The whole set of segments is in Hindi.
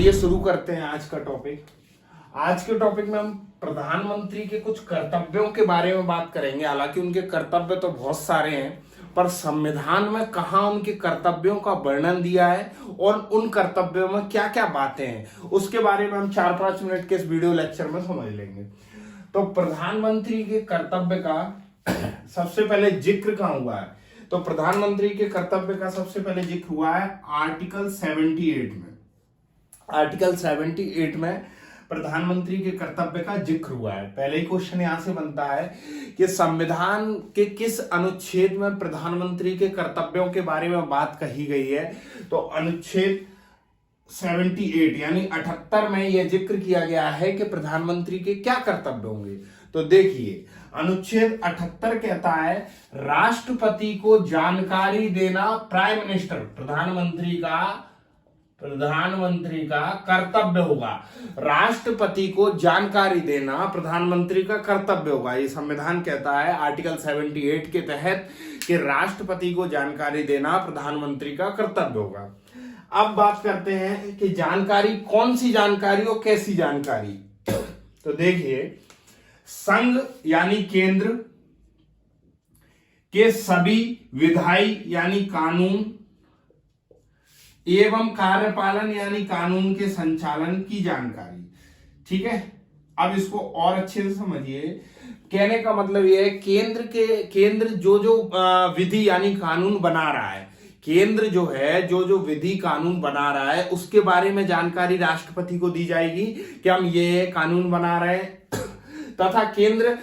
चलिए शुरू करते हैं आज का टॉपिक। आज के टॉपिक में हम प्रधानमंत्री के कुछ कर्तव्यों के बारे में बात करेंगे। हालांकि उनके कर्तव्य तो बहुत सारे हैं, पर संविधान में कहाँ उनके कर्तव्यों का वर्णन दिया है और उन कर्तव्यों में क्या क्या बातें हैं, उसके बारे में हम 4-5 मिनट के इस वीडियो लेक्चर में समझ लेंगे। तो प्रधानमंत्री के कर्तव्य का सबसे पहले जिक्र कहाँ हुआ है? तो प्रधानमंत्री के कर्तव्य का सबसे पहले जिक्र हुआ है आर्टिकल 78 में। आर्टिकल 78 में प्रधानमंत्री के कर्तव्य का जिक्र हुआ है। पहले ही क्वेश्चन यहां से बनता है कि संविधान के किस अनुच्छेद में प्रधानमंत्री के कर्तव्यों के बारे में बात कही गई है? तो अनुच्छेद 78 यानी 78 में यह जिक्र किया गया है कि प्रधानमंत्री के क्या कर्तव्य होंगे। तो देखिए, अनुच्छेद 78 कहता है राष्ट्रपति को जानकारी देना प्राइम मिनिस्टर प्रधानमंत्री का कर्तव्य होगा। राष्ट्रपति को जानकारी देना प्रधानमंत्री का कर्तव्य होगा। ये संविधान कहता है आर्टिकल 78 के तहत कि राष्ट्रपति को जानकारी देना प्रधानमंत्री का कर्तव्य होगा। अब बात करते हैं कि जानकारी, कौन सी जानकारी और कैसी जानकारी। तो देखिए, संघ यानी केंद्र के सभी विधायी यानी कानून एवं कार्यपालन यानी कानून के संचालन की जानकारी। ठीक है, अब इसको और अच्छे से समझिए। कहने का मतलब यह है केंद्र जो विधि यानी कानून बना रहा है, केंद्र जो है जो विधि कानून बना रहा है उसके बारे में जानकारी राष्ट्रपति को दी जाएगी कि हम ये कानून बना रहे हैं। तथा केंद्र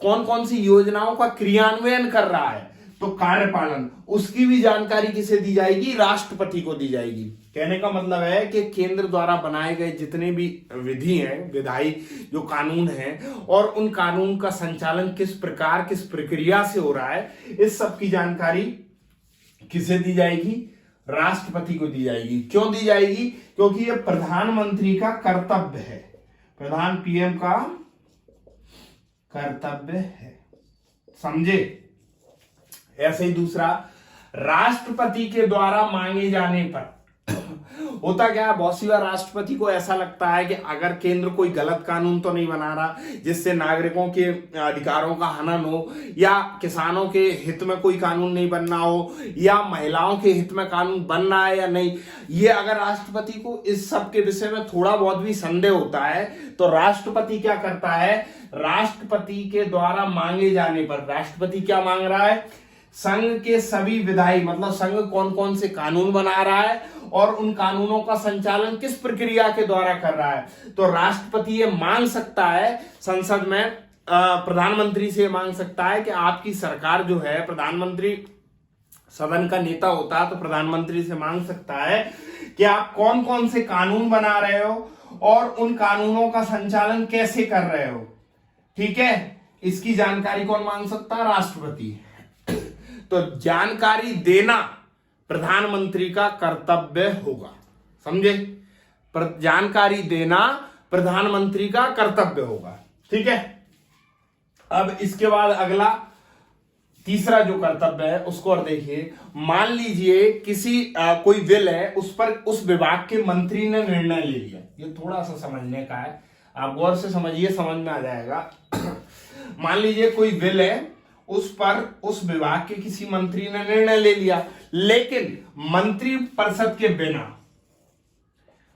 कौन कौन सी योजनाओं का क्रियान्वयन कर रहा है, तो कार्यपालन, उसकी भी जानकारी किसे दी जाएगी? राष्ट्रपति को दी जाएगी। कहने का मतलब है कि केंद्र द्वारा बनाए गए जितने भी विधि हैं, विधायी जो कानून हैं, और उन कानून का संचालन किस प्रकार किस प्रक्रिया से हो रहा है, इस सब की जानकारी किसे दी जाएगी? राष्ट्रपति को दी जाएगी। क्यों दी जाएगी? क्योंकि यह प्रधानमंत्री का कर्तव्य है, पीएम का कर्तव्य है। समझे? ऐसे ही दूसरा, राष्ट्रपति के द्वारा मांगे जाने पर होता क्या है, बहुत सी बार राष्ट्रपति को ऐसा लगता है कि अगर केंद्र कोई गलत कानून तो नहीं बना रहा जिससे नागरिकों के अधिकारों का हनन हो, या किसानों के हित में कोई कानून नहीं बनना हो, या महिलाओं के हित में कानून बन रहा है या नहीं, ये अगर राष्ट्रपति को इस सब के विषय में थोड़ा बहुत भी संदेह होता है तो राष्ट्रपति क्या करता है? राष्ट्रपति के द्वारा मांगे जाने पर, राष्ट्रपति क्या मांग रहा है? संघ के सभी विधायी, मतलब संघ कौन कौन से कानून बना रहा है और उन कानूनों का संचालन किस प्रक्रिया के द्वारा कर रहा है। तो राष्ट्रपति ये मांग सकता है संसद में, प्रधानमंत्री से मांग सकता है कि आपकी सरकार जो है, प्रधानमंत्री सदन का नेता होता है तो प्रधानमंत्री से मांग सकता है कि आप कौन कौन से कानून बना रहे हो और उन कानूनों का संचालन कैसे कर रहे हो। ठीक है, इसकी जानकारी कौन मांग सकता है? राष्ट्रपति। तो जानकारी देना प्रधानमंत्री का कर्तव्य होगा। समझे? जानकारी देना प्रधानमंत्री का कर्तव्य होगा। ठीक है, अब इसके बाद अगला तीसरा जो कर्तव्य है उसको और देखिए। मान लीजिए किसी कोई बिल है, उस पर उस विभाग के मंत्री ने निर्णय ले लिया। ये थोड़ा सा समझने का है, आप गौर से समझिए, समझ में आ जाएगा। मान लीजिए कोई बिल है, उस पर उस विभाग के किसी मंत्री ने निर्णय ले लिया, लेकिन मंत्री परिषद के बिना,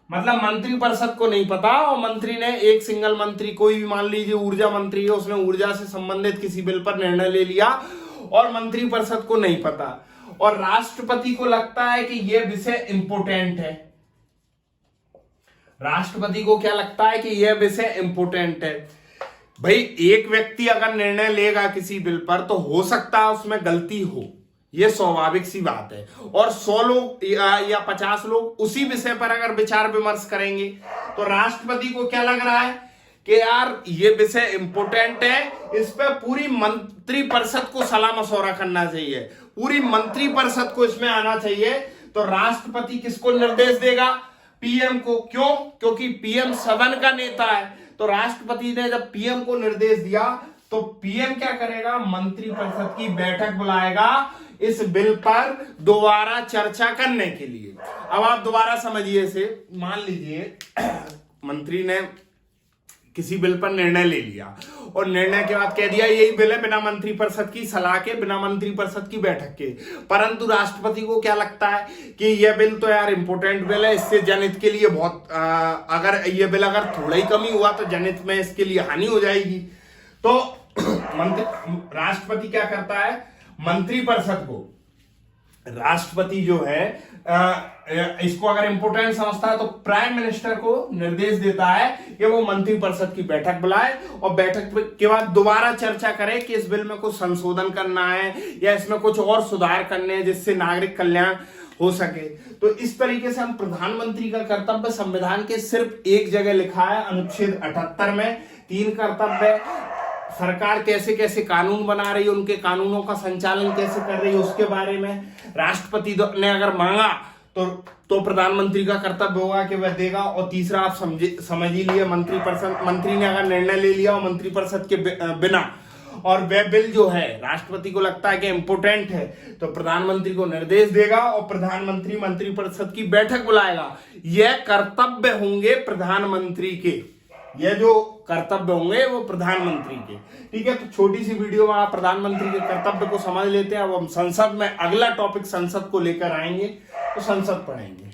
मतलब मंत्री परिषद को नहीं पता, और मंत्री ने, एक सिंगल मंत्री, कोई भी मान लीजिए ऊर्जा मंत्री है, उसने ऊर्जा से संबंधित किसी बिल पर निर्णय ले लिया और मंत्री परिषद को नहीं पता, और राष्ट्रपति को लगता है कि यह विषय इंपोर्टेंट है। राष्ट्रपति को क्या लगता है कि यह विषय इंपोर्टेंट है। भाई, एक व्यक्ति अगर निर्णय लेगा किसी बिल पर तो हो सकता है उसमें गलती हो, यह स्वाभाविक सी बात है, और 100 लोग या 50 लोग उसी विषय पर अगर विचार विमर्श करेंगे तो राष्ट्रपति को क्या लग रहा है कि यार ये विषय इंपोर्टेंट है, इस पर पूरी मंत्री परिषद को सलाह मशवरा करना चाहिए, पूरी मंत्री परिषद को इसमें आना चाहिए। तो राष्ट्रपति किसको निर्देश देगा? पीएम को। क्यों? क्योंकि पीएम सदन का नेता है। तो राष्ट्रपति ने जब पीएम को निर्देश दिया तो पीएम क्या करेगा? मंत्री परिषद की बैठक बुलाएगा इस बिल पर दोबारा चर्चा करने के लिए। अब आप दोबारा समझिए इसे। मान लीजिए मंत्री ने किसी बिल पर निर्णय ले लिया और निर्णय के बाद कह दिया यही बिल है बिना मंत्रिपरिषद की सलाह के, बिना मंत्रिपरिषद की बैठक के, परंतु राष्ट्रपति को क्या लगता है कि यह बिल तो यार इंपोर्टेंट बिल है, इससे जनहित के लिए बहुत अगर यह बिल अगर थोड़ा ही कमी हुआ तो जनहित में इसके लिए हानि हो जाएगी। तो राष्ट्रपति क्या करता है, मंत्रिपरिषद को, राष्ट्रपति जो है इसको अगर इंपोर्टेंट समझता है तो प्राइम मिनिस्टर को निर्देश देता है कि वो मंत्रिपरिषद की बैठक बुलाए और बैठक के बाद दोबारा चर्चा करे कि इस बिल में कुछ संशोधन करना है या इसमें कुछ और सुधार करने हैं जिससे नागरिक कल्याण हो सके। तो इस तरीके से हम प्रधानमंत्री का कर्तव्य संविधान के सिर्फ एक जगह लिखा है, अनुच्छेद 78 में 3 कर्तव्य, सरकार कैसे कैसे कानून बना रही है, उनके कानूनों का संचालन कैसे कर रही है उसके बारे में। राष्ट्रपति ने अगर मांगा तो प्रधानमंत्री का कर्तव्य होगा कि वह देगा। और तीसरा आप समझ ही लिए, मंत्री ने अगर निर्णय ले लिया और मंत्रिपरिषद के बिना और वह बिल जो है राष्ट्रपति को लगता है कि इंपोर्टेंट है तो प्रधानमंत्री को निर्देश देगा और प्रधानमंत्री मंत्रिपरिषद की बैठक बुलाएगा। यह कर्तव्य होंगे प्रधानमंत्री के, यह जो कर्तव्य होंगे वो प्रधानमंत्री के। ठीक है, तो छोटी सी वीडियो में आप प्रधानमंत्री के कर्तव्य को समझ लेते हैं। अब हम संसद में अगला टॉपिक संसद को लेकर आएंगे तो संसद पढ़ेंगे।